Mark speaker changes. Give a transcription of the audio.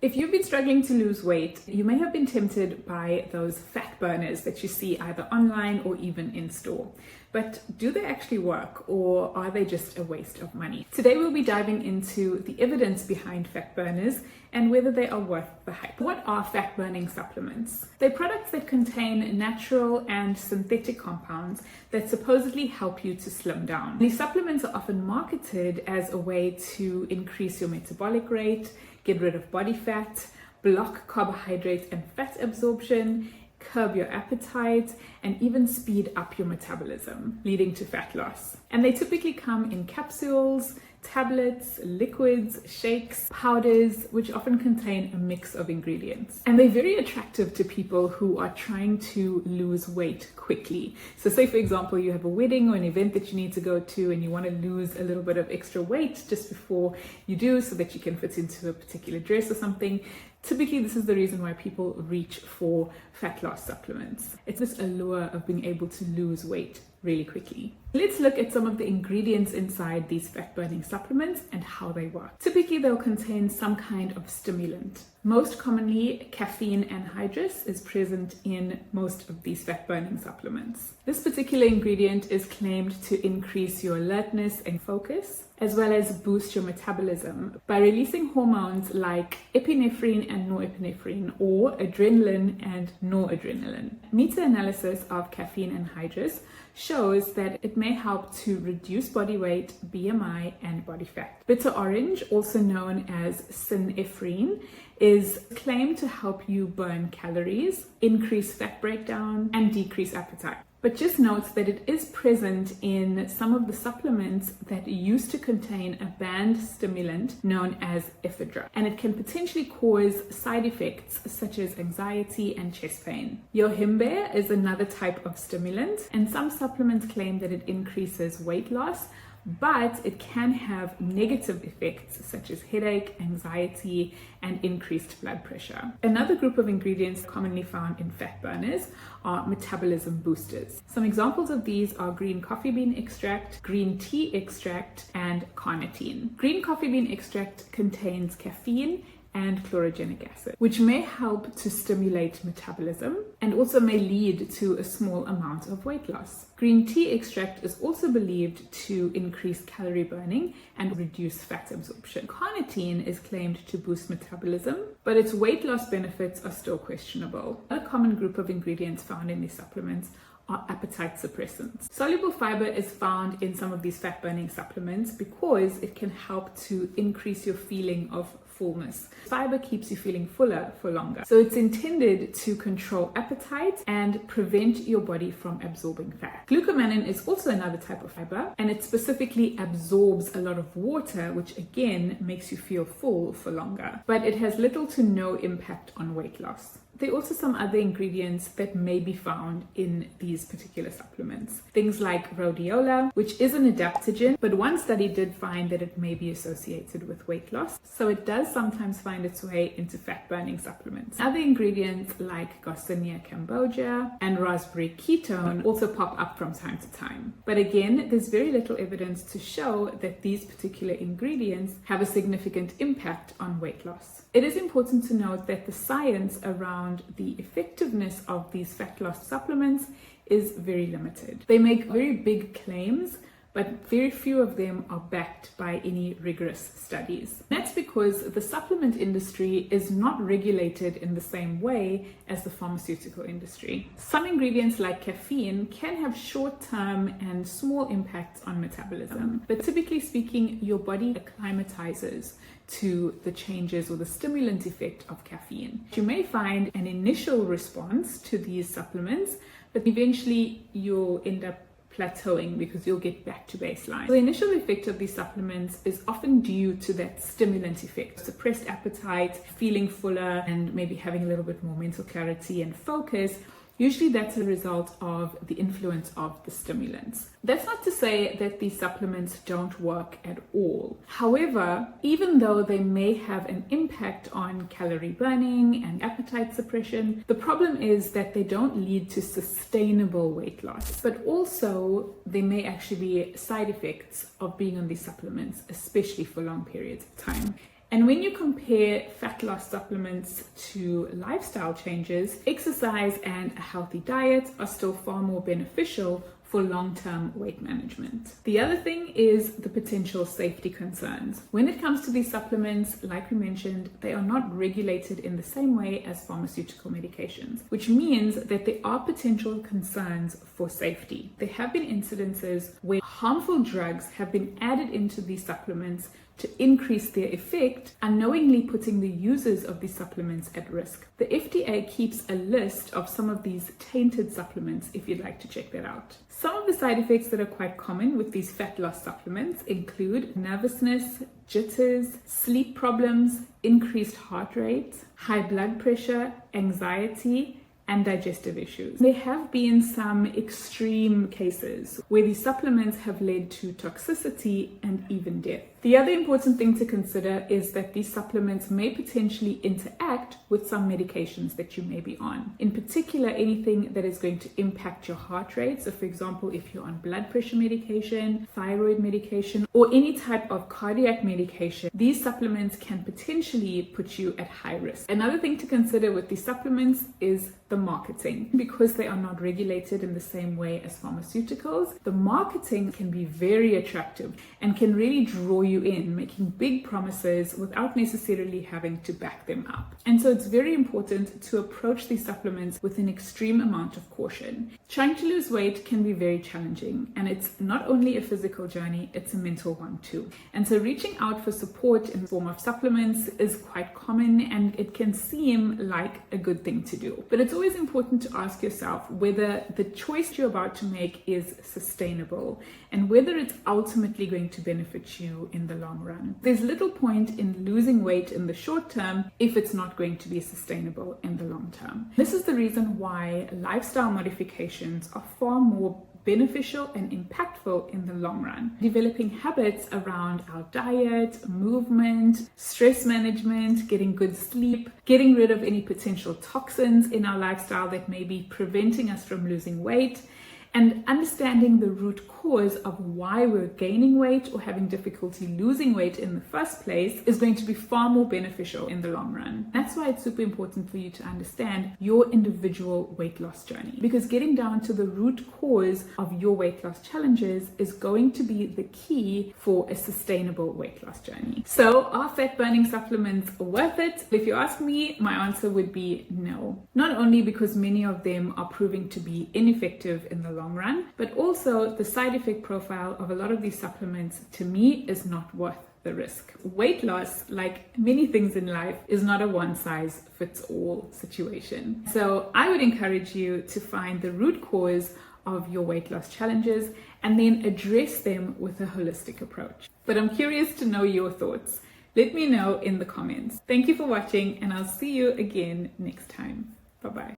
Speaker 1: If you've been struggling to lose weight, you may have been tempted by those fat burners that you see either online or even in store. But do they actually work, or are they just a waste of money? Today we'll be diving into the evidence behind fat burners and whether they are worth the hype. What are fat burning supplements? They're products that contain natural and synthetic compounds that supposedly help you to slim down. These supplements are often marketed as a way to increase your metabolic rate, get rid of body fat, block carbohydrate and fat absorption, curb your appetite, and even speed up your metabolism, leading to fat loss. And they typically come in capsules, tablets, liquids, shakes, powders, which often contain a mix of ingredients. And they're very attractive to people who are trying to lose weight quickly. So say, for example, you have a wedding or an event that you need to go to and you want to lose a little bit of extra weight just before you do so that you can fit into a particular dress or something. Typically, this is the reason why people reach for fat loss supplements. It's this allure of being able to lose weight really quickly. Let's look at some of the ingredients inside these fat burning supplements and how they work. Typically, they'll contain some kind of stimulant. Most commonly, caffeine anhydrous is present in most of these fat burning supplements. This particular ingredient is claimed to increase your alertness and focus, as well as boost your metabolism by releasing hormones like epinephrine and norepinephrine, or adrenaline and noradrenaline. Meta-analysis of caffeine anhydrous shows that it may help to reduce body weight, BMI, and body fat. Bitter orange, also known as synephrine, is claimed to help you burn calories, increase fat breakdown, and decrease appetite. But just note that it is present in some of the supplements that used to contain a banned stimulant known as ephedra, and it can potentially cause side effects such as anxiety and chest pain. Yohimbe is another type of stimulant, and some supplements claim that it increases weight loss, but it can have negative effects such as headache, anxiety, and increased blood pressure. Another group of ingredients commonly found in fat burners are metabolism boosters. Some examples of these are green coffee bean extract, green tea extract, and carnitine. Green coffee bean extract contains caffeine and chlorogenic acid, which may help to stimulate metabolism and also may lead to a small amount of weight loss. Green tea extract is also believed to increase calorie burning and reduce fat absorption. Carnitine is claimed to boost metabolism, but its weight loss benefits are still questionable. Another common group of ingredients found in these supplements are appetite suppressants. Soluble fiber is found in some of these fat burning supplements because it can help to increase your feeling of fullness. Fiber keeps you feeling fuller for longer. So it's intended to control appetite and prevent your body from absorbing fat. Glucomannan is also another type of fiber, and it specifically absorbs a lot of water, which again makes you feel full for longer. But it has little to no impact on weight loss. There are also some other ingredients that may be found in these particular supplements. Things like rhodiola, which is an adaptogen, but one study did find that it may be associated with weight loss. So it does sometimes find its way into fat burning supplements. Other ingredients like Garcinia cambogia and raspberry ketone also pop up from time to time. But again, there's very little evidence to show that these particular ingredients have a significant impact on weight loss. It is important to note that the science around the effectiveness of these fat loss supplements is very limited. They make very big claims, but very few of them are backed by any rigorous studies. That's because the supplement industry is not regulated in the same way as the pharmaceutical industry. Some ingredients like caffeine can have short-term and small impacts on metabolism, but typically speaking, your body acclimatizes to the changes or the stimulant effect of caffeine. You may find an initial response to these supplements, but eventually you'll end up plateauing because you'll get back to baseline. The initial effect of these supplements is often due to that stimulant effect, suppressed appetite, feeling fuller, and maybe having a little bit more mental clarity and focus. Usually that's a result of the influence of the stimulants. That's not to say that these supplements don't work at all. However, even though they may have an impact on calorie burning and appetite suppression, the problem is that they don't lead to sustainable weight loss. But also, there may actually be side effects of being on these supplements, especially for long periods of time. And when you compare fat loss supplements to lifestyle changes, exercise and a healthy diet are still far more beneficial for long-term weight management. The other thing is the potential safety concerns. When it comes to these supplements, like we mentioned, they are not regulated in the same way as pharmaceutical medications, which means that there are potential concerns for safety. There have been incidences where harmful drugs have been added into these supplements to increase their effect, unknowingly putting the users of these supplements at risk. The FDA keeps a list of some of these tainted supplements if you'd like to check that out. Some of the side effects that are quite common with these fat loss supplements include nervousness, jitters, sleep problems, increased heart rate, high blood pressure, anxiety, and digestive issues. There have been some extreme cases where these supplements have led to toxicity and even death. The other important thing to consider is that these supplements may potentially interact with some medications that you may be on. In particular, anything that is going to impact your heart rate. So for example, if you're on blood pressure medication, thyroid medication, or any type of cardiac medication, these supplements can potentially put you at high risk. Another thing to consider with these supplements is the marketing. Because they are not regulated in the same way as pharmaceuticals, the marketing can be very attractive and can really draw you in, making big promises without necessarily having to back them up. And so it's very important to approach these supplements with an extreme amount of caution. Trying to lose weight can be very challenging, and it's not only a physical journey, it's a mental one too. And so reaching out for support in the form of supplements is quite common, and it can seem like a good thing to do. But it's always important to ask yourself whether the choice you're about to make is sustainable and whether it's ultimately going to benefit you in the long run. There's little point in losing weight in the short term if it's not going to be sustainable in the long term. This is the reason why lifestyle modifications are far more beneficial and impactful in the long run. Developing habits around our diet, movement, stress management, getting good sleep, getting rid of any potential toxins in our lifestyle that may be preventing us from losing weight, and understanding the root cause of why we're gaining weight or having difficulty losing weight in the first place is going to be far more beneficial in the long run. That's why it's super important for you to understand your individual weight loss journey, because getting down to the root cause of your weight loss challenges is going to be the key for a sustainable weight loss journey. So are fat burning supplements worth it? If you ask me, my answer would be no. Not only because many of them are proving to be ineffective in the long run, but also the side effect profile of a lot of these supplements to me is not worth the risk. Weight loss, like many things in life, is not a one-size-fits-all situation. So I would encourage you to find the root cause of your weight loss challenges and then address them with a holistic approach. But I'm curious to know your thoughts. Let me know in the comments. Thank you for watching, and I'll see you again next time. Bye-bye.